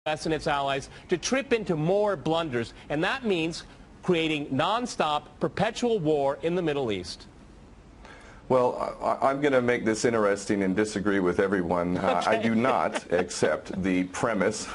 and its allies to trip into more blunders, and that means creating non-stop, perpetual war in the Middle East. Well, I'm going to make this interesting and disagree with everyone. Okay. I do not accept the premise,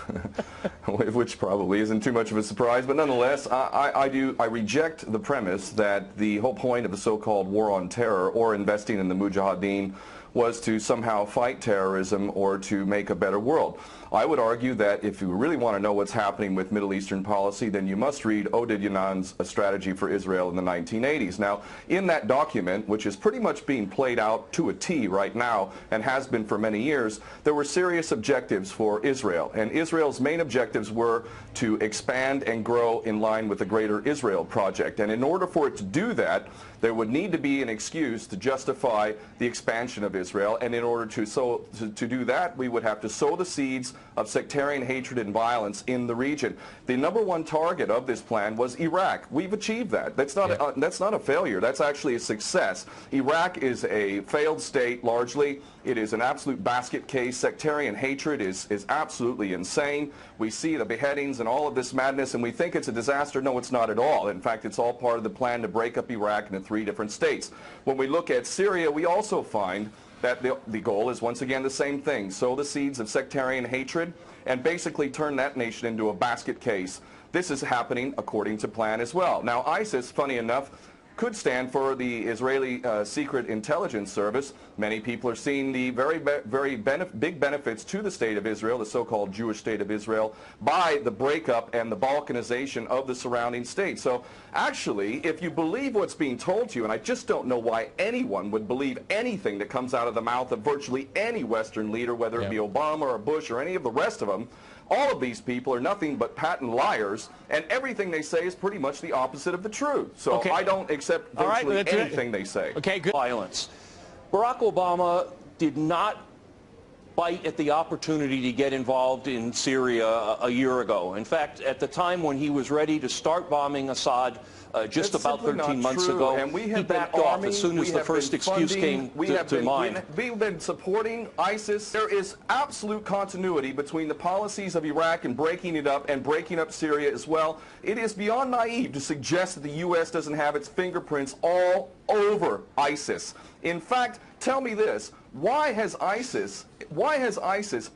which probably isn't too much of a surprise, but nonetheless, I reject the premise that the whole point of the so-called war on terror or investing in the Mujahideen was to somehow fight terrorism or to make a better world. I would argue that if you really want to know what's happening with Middle Eastern policy, then you must read Oded Yanan's A Strategy for Israel in the 1980s. Now, in that document, which is pretty much being played out to a T right now and has been for many years, there were serious objectives for Israel. And Israel's main objectives were to expand and grow in line with the Greater Israel Project. And in order for it to do that, there would need to be an excuse to justify the expansion of Israel, and in order to do that, we would have to sow the seeds of sectarian hatred and violence in the region. The #1 target of this plan was Iraq. We've achieved that. That's not a failure. That's actually a success. Iraq is a failed state largely. It is an absolute basket case. Sectarian hatred is absolutely insane. We see the beheadings and all of this madness, and we think it's a disaster. No, it's not at all. In fact, it's all part of the plan to break up Iraq into 3 different states. When we look at Syria, we also find that the goal is once again the same thing: sow the seeds of sectarian hatred and basically turn that nation into a basket case. This is happening according to plan as well. Now, ISIS, funny enough, could stand for the Israeli Secret Intelligence Service. Many people are seeing the very big benefits to the state of Israel, the so-called Jewish state of Israel, by the breakup and the balkanization of the surrounding states. So actually, if you believe what's being told to you, and I just don't know why anyone would believe anything that comes out of the mouth of virtually any Western leader, whether it be Obama or Bush or any of the rest of them, all of these people are nothing but patent liars, and everything they say is pretty much the opposite of the truth. So I don't accept virtually anything they say. Okay, good. Violence. Barack Obama did not bite at the opportunity to get involved in Syria a year ago. In fact, at the time when he was ready to start bombing Assad, just about 13 months ago, and we have he backed off as soon as the first excuse came to mind. We've been supporting ISIS. There is absolute continuity between the policies of Iraq and breaking it up and breaking up Syria as well. It is beyond naive to suggest that the U.S. doesn't have its fingerprints all over ISIS. In fact, tell me this: why has ISIS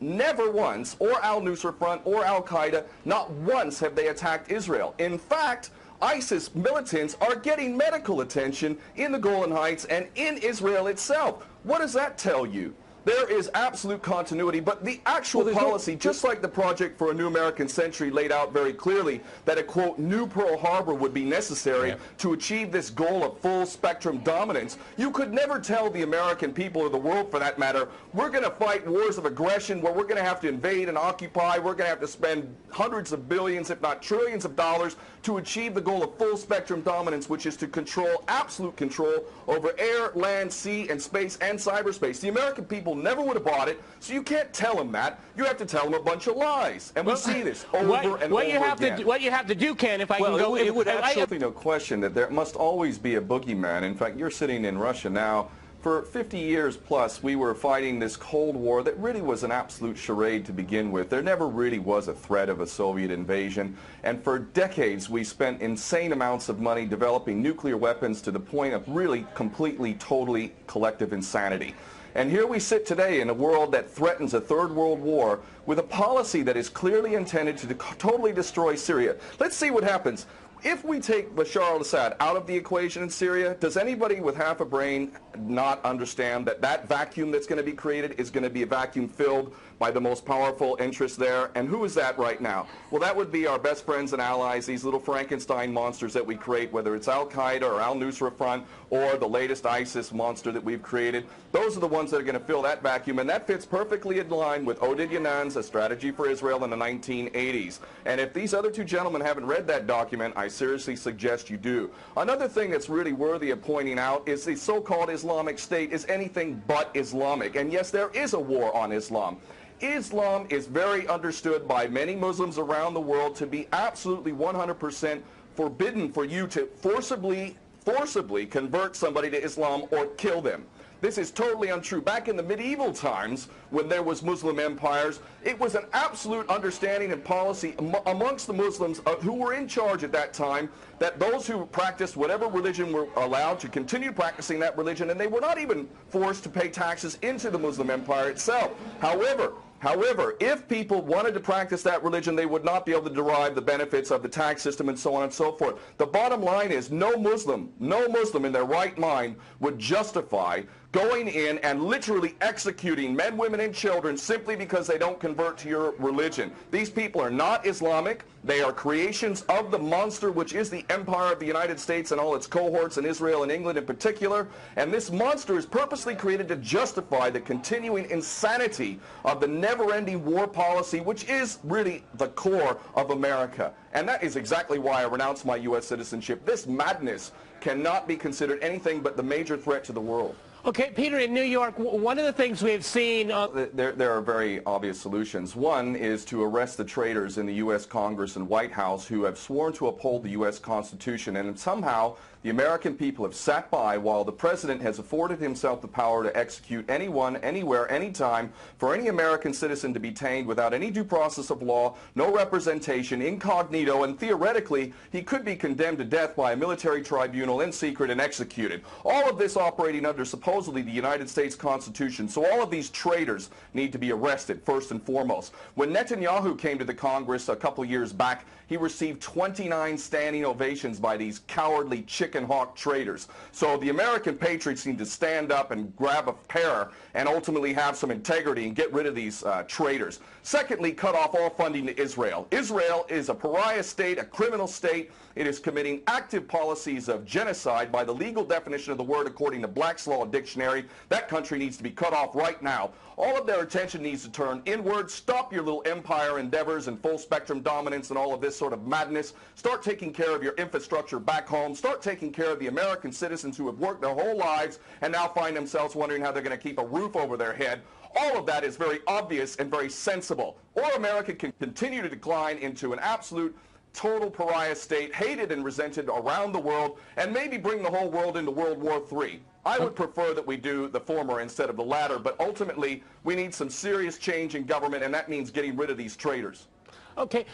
never once, or al-Nusra Front or al-Qaeda, not once have they attacked Israel? In fact, ISIS militants are getting medical attention in the Golan Heights and in Israel itself. What does that tell you? There is absolute continuity, but the actual policy, just like the Project for a New American Century laid out very clearly, that a, quote, new Pearl Harbor would be necessary to achieve this goal of full spectrum dominance, you could never tell the American people, or the world for that matter, we're going to fight wars of aggression where we're going to have to invade and occupy, we're going to have to spend hundreds of billions, if not trillions of dollars to achieve the goal of full spectrum dominance, which is to control, absolute control over air, land, sea, and space and cyberspace. The American people never would have bought it, so you can't tell them that. You have to tell them a bunch of lies. And we see this over and over again. What you have to do, Ken, if I can go... It would absolutely no question that there must always be a boogeyman. In fact, you're sitting in Russia now. For 50 years plus, we were fighting this Cold War that really was an absolute charade to begin with. There never really was a threat of a Soviet invasion. And for decades, we spent insane amounts of money developing nuclear weapons to the point of really completely, totally collective insanity. And here we sit today in a world that threatens a third world war with a policy that is clearly intended to totally destroy Syria. Let's see what happens. If we take Bashar al-Assad out of the equation in Syria, does anybody with half a brain not understand that that vacuum that's going to be created is going to be a vacuum filled by the most powerful interests there? And who is that right now? Well, that would be our best friends and allies, these little Frankenstein monsters that we create, whether it's al-Qaeda or al-Nusra Front or the latest ISIS monster that we've created. Those are the ones that are going to fill that vacuum, and that fits perfectly in line with Oded Yanan's A Strategy for Israel in the 1980s. And if these other two gentlemen haven't read that document, I seriously suggest you do. Another thing that's really worthy of pointing out is the so-called Islamic State is anything but Islamic. And yes, there is a war on Islam. Islam is very understood by many Muslims around the world to be absolutely 100% forbidden for you to forcibly convert somebody to Islam or kill them. This is totally untrue. Back in the medieval times, when there was Muslim empires, it was an absolute understanding and policy amongst the Muslims who were in charge at that time that those who practiced whatever religion were allowed to continue practicing that religion, and they were not even forced to pay taxes into the Muslim empire itself. However, if people wanted to practice that religion, they would not be able to derive the benefits of the tax system and so on and so forth. The bottom line is no Muslim in their right mind would justify going in and literally executing men, women, and children simply because they don't convert to your religion. These people are not Islamic. They are creations of the monster, which is the empire of the United States and all its cohorts in Israel and England in particular. And this monster is purposely created to justify the continuing insanity of the never-ending war policy, which is really the core of America. And that is exactly why I renounced my U.S. citizenship. This madness cannot be considered anything but the major threat to the world. Okay, Peter, in New York, one of the things we've seen... There are very obvious solutions. One is to arrest the traitors in the U.S. Congress and White House who have sworn to uphold the U.S. Constitution, and somehow the American people have sat by while the President has afforded himself the power to execute anyone, anywhere, anytime, for any American citizen to be detained without any due process of law, no representation, incognito, and theoretically he could be condemned to death by a military tribunal in secret and executed. All of this operating under supposedly the United States Constitution. So all of these traitors need to be arrested first and foremost. When Netanyahu came to the Congress a couple years back, he received 29 standing ovations by these cowardly chicken hawk traitors. So the American patriots need to stand up and grab a pair and ultimately have some integrity and get rid of these traitors. Secondly, cut off all funding to Israel. Israel is a pariah state, a criminal state. It is committing active policies of genocide by the legal definition of the word according to Black's Law Dictionary. That country needs to be cut off right now. All of their attention needs to turn inward. Stop your little empire endeavors and full spectrum dominance and all of this sort of madness. Start taking care of your infrastructure back home. Start taking care of the American citizens who have worked their whole lives and now find themselves wondering how they're going to keep a roof over their head. All of that is very obvious and very sensible. Or America can continue to decline into an absolute total pariah state, hated and resented around the world, and maybe bring the whole world into World War III. I would prefer that we do the former instead of the latter, but ultimately we need some serious change in government, and that means getting rid of these traitors. Okay.